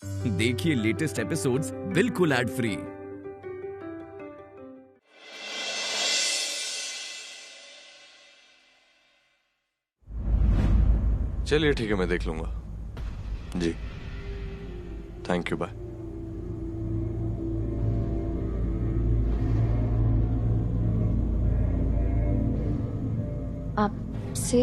देखिए latest episodes बिल्कुल ad free. चलिए ठीक है, मैं देख लूंगा जी। Thank you, bye. आपसे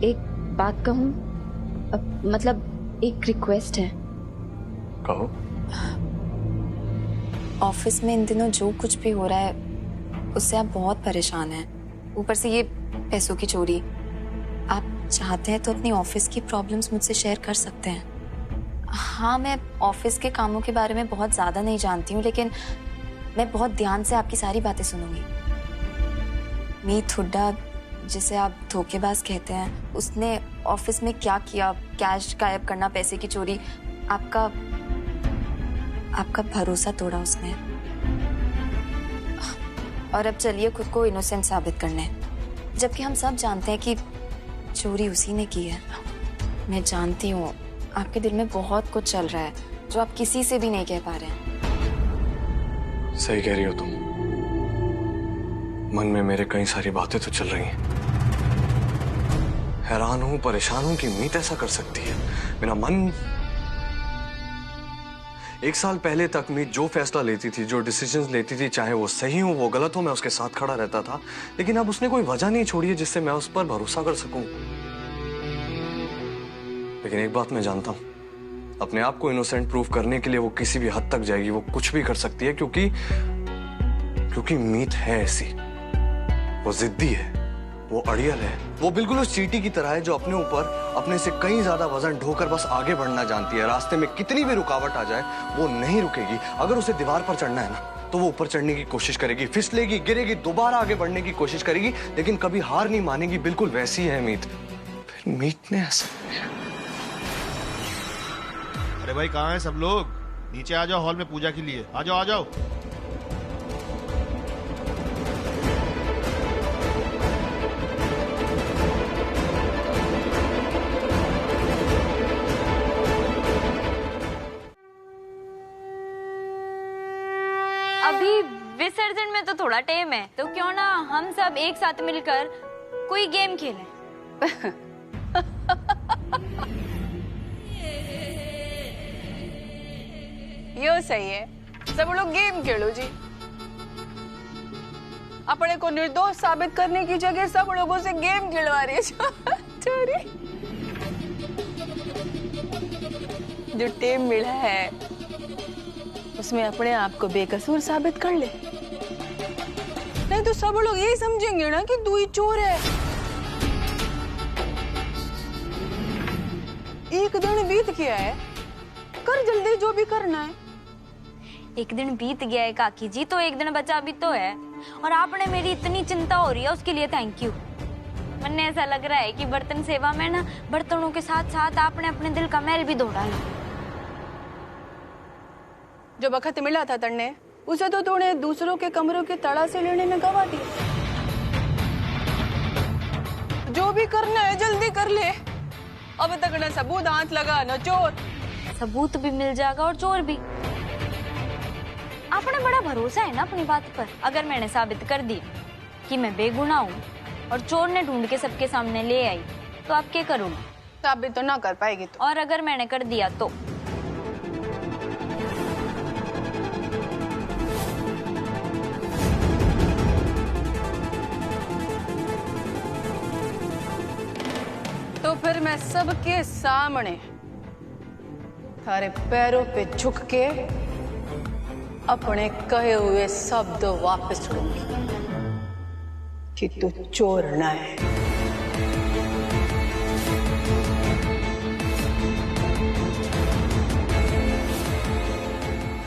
एक बात कहूं? मतलब एक रिक्वेस्ट है। कहो। ऑफिस में इन दिनों जो कुछ भी हो रहा है उससे आप बहुत परेशान हैं। ऊपर से ये पैसों की चोरी। आप चाहते हैं तो अपनी ऑफिस की प्रॉब्लम्स मुझसे शेयर कर सकते हैं। हाँ, मैं ऑफिस के कामों के बारे में बहुत ज्यादा नहीं जानती हूँ, लेकिन मैं बहुत ध्यान से आपकी सारी बातें सुनूंगी। मीत हुड्डा, जिसे आप धोखेबाज कहते हैं, उसने ऑफिस में क्या किया? कैश गायब करना, पैसे की चोरी, आपका भरोसा तोड़ा उसने। और अब चलिए खुद को इनोसेंट साबित करने, जबकि हम सब जानते हैं कि चोरी उसी ने की है। मैं जानती हूँ आपके दिल में बहुत कुछ चल रहा है जो आप किसी से भी नहीं कह पा रहे हैं। सही कह रही हो तुम। मन में मेरे कई सारी बातें तो चल रही हैं। हैरान हूं, परेशान हूं कि मीत ऐसा कर सकती है। मेरा मन, एक साल पहले तक मीत जो फैसला लेती थी, जो डिसीजंस लेती थी, चाहे वो सही हो वो गलत हो, मैं उसके साथ खड़ा रहता था। लेकिन अब उसने कोई वजह नहीं छोड़ी है जिससे मैं उस पर भरोसा कर सकूं। लेकिन एक बात मैं जानता हूं, अपने आप को इनोसेंट प्रूव करने के लिए वो किसी भी हद तक जाएगी, वो कुछ भी कर सकती है, क्योंकि मीत है ऐसी। वो जिद्दी है, वो अड़ियल है, वो बिल्कुल उस चींटी की तरह है जो अपने ऊपर अपने से कहीं ज्यादा वजन ढोकर बस आगे बढ़ना जानती है। रास्ते में कितनी भी रुकावट आ जाए वो नहीं रुकेगी। अगर उसे दीवार पर चढ़ना है ना, तो वो ऊपर चढ़ने की कोशिश करेगी, फिसलेगी, गिरेगी, दोबारा आगे बढ़ने की कोशिश करेगी, लेकिन कभी हार नहीं मानेगी। बिल्कुल वैसी है मीत। फिर मीत ने ऐसा, अरे भाई कहाँ हैं सब लोग? नीचे आ जाओ, हॉल में पूजा के लिए आ जाओ, आ जाओ। अभी विसर्जन में तो थोड़ा टाइम है, तो क्यों ना हम सब एक साथ मिलकर कोई गेम खेलें। यो सही है, सब लोग गेम खेलो जी। अपने को निर्दोष साबित करने की जगह सब लोगों से गेम खिलवा रही है। चोरी। जो टेम मिला है उसमें अपने आप को बेकसूर साबित कर ले, नहीं तो सब लोग यही समझेंगे ना कि तू ही चोर है। एक दिन बीत गया है, कर जल्दी जो भी करना है। एक दिन बीत गया है काकी जी, तो एक दिन बचा भी तो है। और आपने मेरी इतनी चिंता हो रही है उसके लिए थैंक यू। मन ऐसा लग रहा है कि बर्तन सेवा में ना, बर्तनों के साथ साथ आपने अपने दिल का मैल भी धो डाला। जो वक्त मिला था तन्ने, उसे तो तूने दूसरों के कमरों के तड़ा से लेने में गवा दिया। जो भी करना है जल्दी कर ले। अब तक न सबूत हाथ लगा न चोर। सबूत भी मिल जाएगा और चोर भी। आपने बड़ा भरोसा है ना अपनी बात पर। अगर मैंने साबित कर दी कि मैं बेगुनाह हूँ और चोर ने ढूंढ के सबके सामने ले आई, तो आप क्या करोगे? साबित तो ना कर पाएगी तो। और अगर मैंने कर दिया तो? तो फिर मैं सबके सामने थारे पैरों पे झुक के अपने कहे हुए शब्द वापस लूंगी कि तू चोर न है।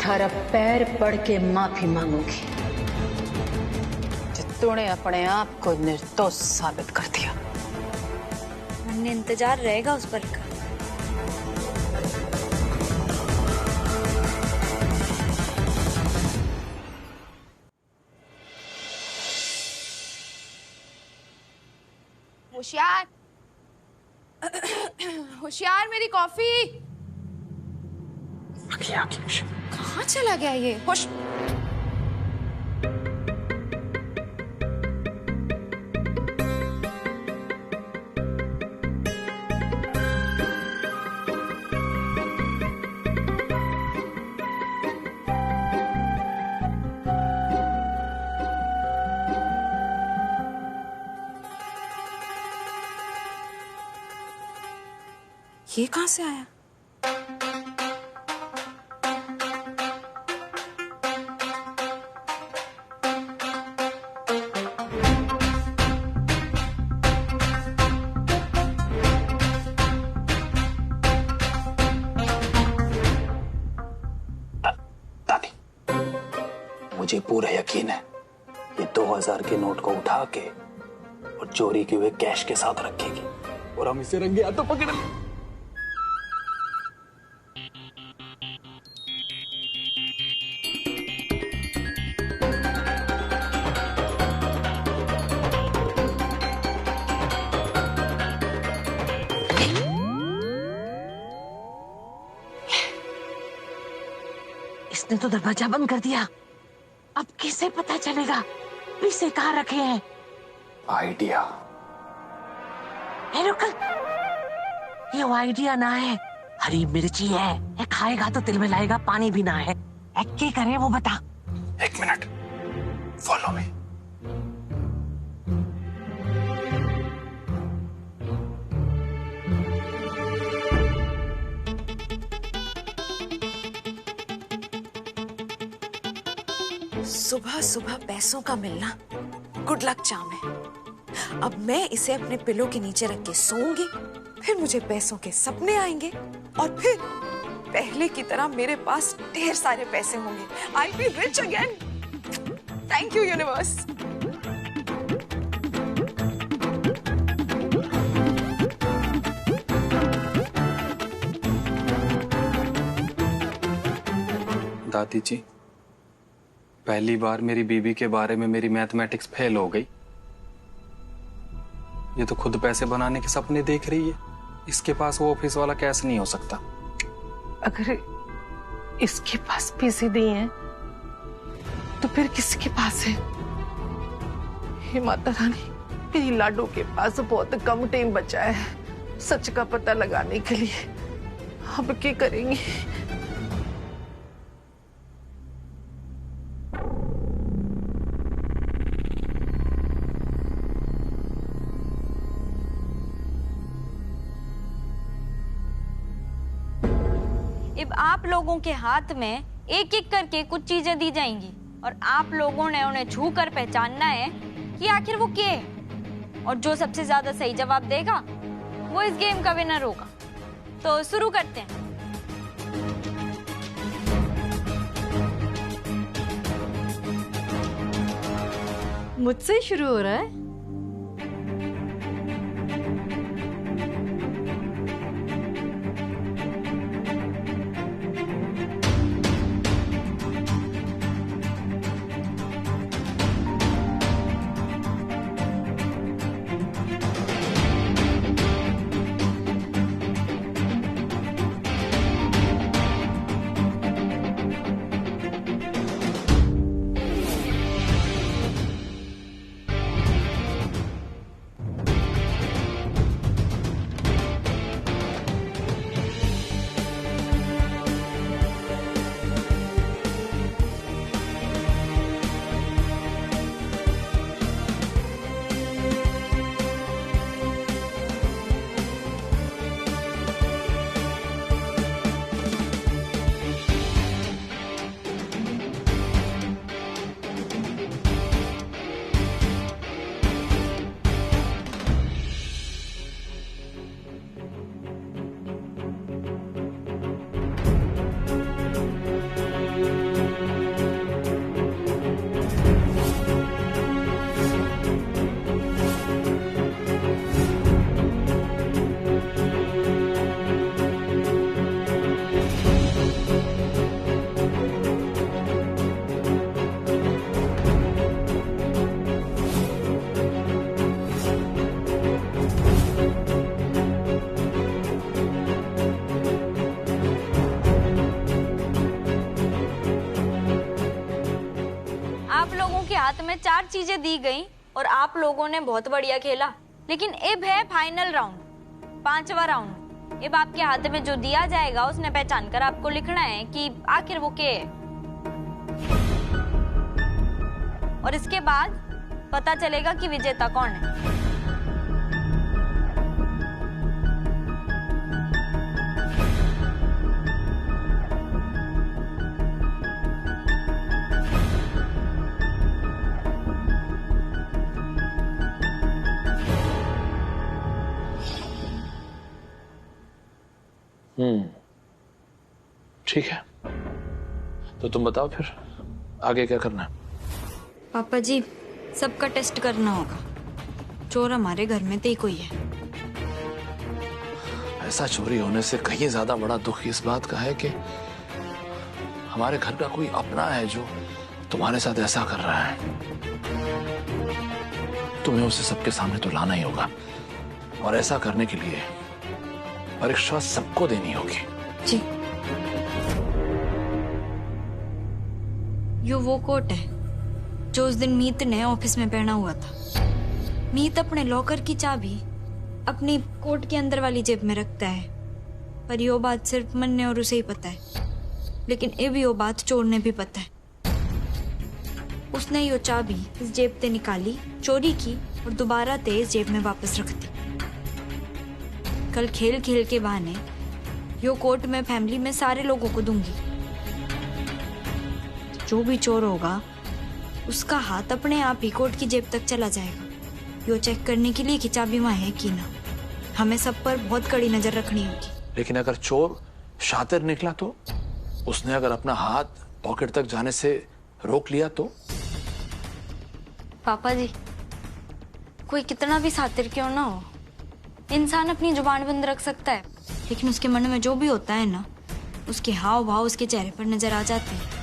थारा पैर पड़ के माफी मांगूंगी जो तूने अपने आप को निर्दोष साबित कर दिया। हमने इंतजार रहेगा उस पल का। होशियार, होशियार, मेरी कॉफी। कहाँ चला गया ये? होश। ये कहाँ से आया? दादी, मुझे पूरा यकीन है ये 2000 के नोट को उठा के और चोरी किए हुए कैश के साथ रखेगी और हम इसे रंगे हाथों पकड़ लेंगे। इसने तो दरवाजा बंद कर दिया। अब किसे पता चलेगा पैसे कहाँ रखे हैं? आइडिया। रुक, ये वो आइडिया ना है, हरी मिर्ची है। ये खाएगा तो दिल में लाएगा, पानी भी ना है। क्या करें वो बता। 1 मिनट, फॉलो मी। सुबह सुबह पैसों का मिलना गुड लक चार्म है। अब मैं इसे अपने पिलो के नीचे रख के सोऊंगी, फिर मुझे पैसों के सपने आएंगे और फिर पहले की तरह मेरे पास ढेर सारे पैसे होंगे। I be rich again. Thank you universe. दादी जी, पहली बार मेरी बीबी के बारे में मेरी मैथमेटिक्स फेल हो गई। ये तो खुद पैसे बनाने के सपने देख रही है। इसके पास वो ऑफिस वाला कैश नहीं हो सकता। अगर इसके पास पैसे नहीं है तो फिर किसके पास है? हे माता रानी, मेरी लाडो के पास बहुत कम टाइम बचा है सच का पता लगाने के लिए। अब क्या करेंगे? अब आप लोगों के हाथ में एक एक करके कुछ चीजें दी जाएंगी और आप लोगों ने उन्हें छू कर पहचानना है कि आखिर वो क्या है। और जो सबसे ज्यादा सही जवाब देगा वो इस गेम का विनर होगा। तो शुरू करते हैं। मुझसे शुरू हो रहा है। हाथ में 4 चीजें दी गई और आप लोगों ने बहुत बढ़िया खेला, लेकिन अब है फाइनल राउंड, 5वां राउंड। अब आपके हाथ में जो दिया जाएगा उसने पहचान कर आपको लिखना है कि आखिर वो क्या है, और इसके बाद पता चलेगा कि विजेता कौन है। ठीक है, तो तुम बताओ फिर आगे क्या करना है? पापा जी, सबका टेस्ट करना होगा। चोर हमारे घर में तो ही कोई है। ऐसा चोरी होने से कहीं ज्यादा बड़ा दुख इस बात का है कि हमारे घर का कोई अपना है जो तुम्हारे साथ ऐसा कर रहा है। तुम्हें उसे सबके सामने तो लाना ही होगा, और ऐसा करने के लिए परीक्षा सबको देनी होगी। जी। यो वो कोट है जो उस दिन मीत ने ऑफिस में पहना हुआ था। मीत अपने लॉकर की चाबी अपनी कोट के अंदर वाली जेब में रखता है, पर यो बात सिर्फ मन ने और उसे ही पता है। लेकिन ये भी यो बात चोर ने भी पता है। उसने यो चाबी इस जेब से निकाली, चोरी की और दोबारा ते इस जेब में वापस रख दी। कल खेल खेल के बहाने यो कोट मैं फैमिली में सारे लोगों को दूंगी। जो भी चोर होगा उसका हाथ अपने आप ही कोट की जेब तक चला जाएगा, यो चेक करने के लिए कि चाबी वहां है कि ना। हमें सब पर बहुत कड़ी नजर रखनी होगी। लेकिन अगर चोर शातिर निकला तो, उसने अगर अपना हाथ पॉकेट तक जाने से रोक लिया तो? पापा जी, कोई कितना भी शातिर क्यों ना हो, इंसान अपनी जुबान बंद रख सकता है, लेकिन उसके मन में जो भी होता है ना, उसके हाव भाव उसके चेहरे पर नजर आ जाते हैं।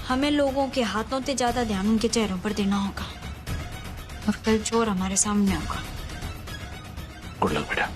हमें लोगों के हाथों से ज्यादा ध्यान उनके चेहरों पर देना होगा, और कल चोर हमारे सामने होगा। गुड लक बेटा।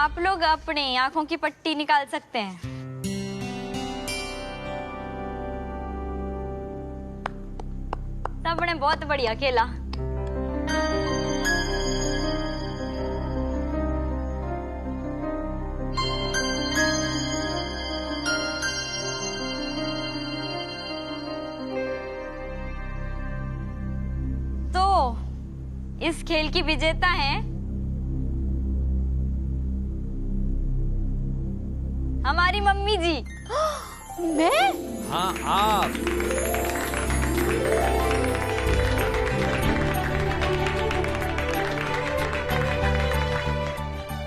आप लोग अपनी आंखों की पट्टी निकाल सकते हैं। सबने बहुत बढ़िया खेला। तो इस खेल की विजेता है हमारी मम्मी जी। मैं? हाँ आप।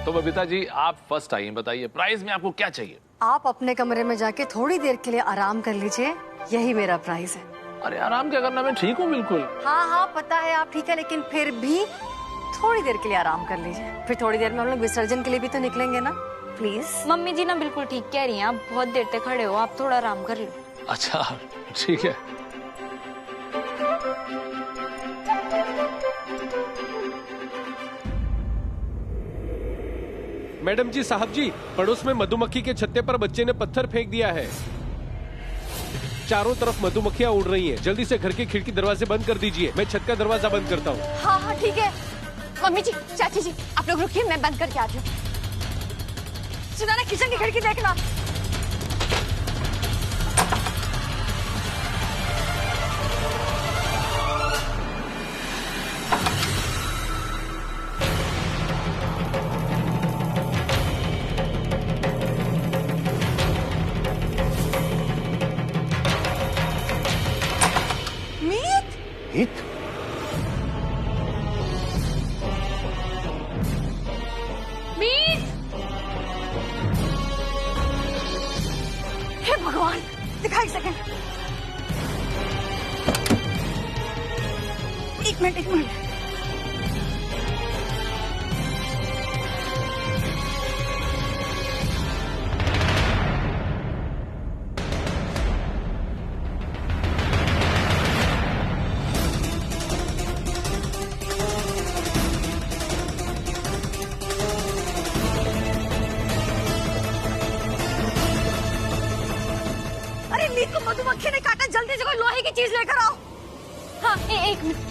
तो बबीता जी आप फर्स्ट आई हैं, बताइए प्राइज में आपको क्या चाहिए? आप अपने कमरे में जाके थोड़ी देर के लिए आराम कर लीजिए, यही मेरा प्राइस है। अरे आराम क्या करना, मैं ठीक हूँ बिल्कुल। हाँ हाँ पता है आप ठीक है, लेकिन फिर भी थोड़ी देर के लिए आराम कर लीजिए। फिर थोड़ी देर में हम लोग विसर्जन के लिए भी तो निकलेंगे ना, प्लीज। मम्मी जी ना बिल्कुल ठीक कह रही हैं, आप बहुत देर तक खड़े हो, आप थोड़ा आराम कर लो। अच्छा ठीक है। मैडम जी, साहब जी, पड़ोस में मधुमक्खी के छत्ते पर बच्चे ने पत्थर फेंक दिया है। चारों तरफ मधुमक्खियां उड़ रही हैं। जल्दी से घर के खिड़की दरवाजे बंद कर दीजिए, मैं छत का दरवाजा बंद करता हूँ। हाँ हाँ ठीक है। मम्मी जी, चाची जी, आप लोग रुकिए, मैं बंद करके आती हूँ। सुना, किचन की खिड़की देखना। मीत? मीत! हे भगवान, दिखाई सेकंड। एक मिनट। मीत को मधुमक्खी ने काटा, जल्दी से कोई लोहे की चीज लेकर आओ। हाँ एक मिनट।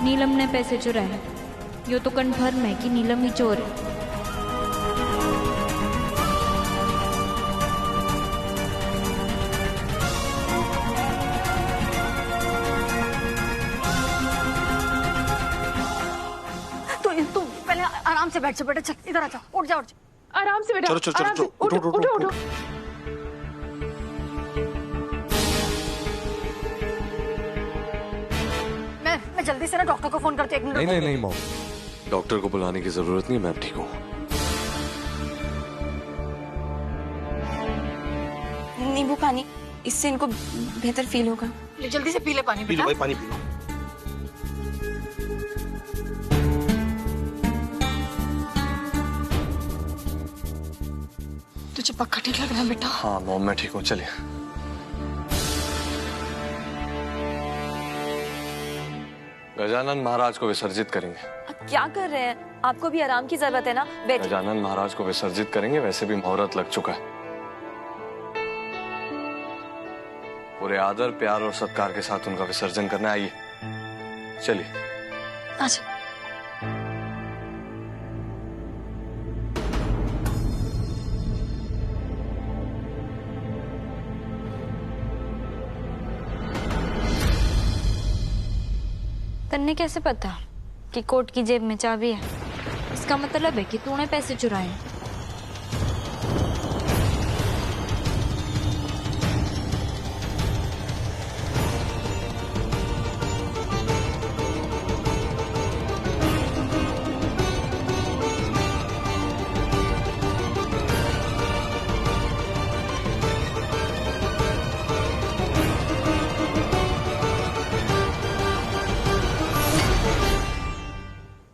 नीलम ने पैसे चुराए, यो तो कन्फर्म है कि नीलम ही चोर है। तो पहले आराम से बैठ जा बेटा, चल इधर आ जा, उठ जा। आराम से बेटा, चलो उठो। मैं जल्दी से ना डॉक्टर को फोन करती हूँ। नहीं मॉम, डॉक्टर को बुलाने की जरूरत नहीं, मैं ठीक हूँ। नींबू पानी, इससे इनको बेहतर फील होगा। जल्दी से पी ले पानी। पी लो भाई, पानी पी लो। तुझे पक्का ठीक लग रहा है बेटा? हाँ मॉम, मैं ठीक हूँ, चलिए। गजानन महाराज को विसर्जित करेंगे। आप क्या कर रहे हैं? आपको भी आराम की जरूरत है ना, बैठिए। गजानन महाराज को विसर्जित करेंगे, वैसे भी मुहूर्त लग चुका है। पूरे आदर, प्यार और सत्कार के साथ उनका विसर्जन करना। आइए चलिए। अच्छा। तन्ने कैसे पता कि कोट की जेब में चाबी है? इसका मतलब है कि तूने पैसे चुराए हैं।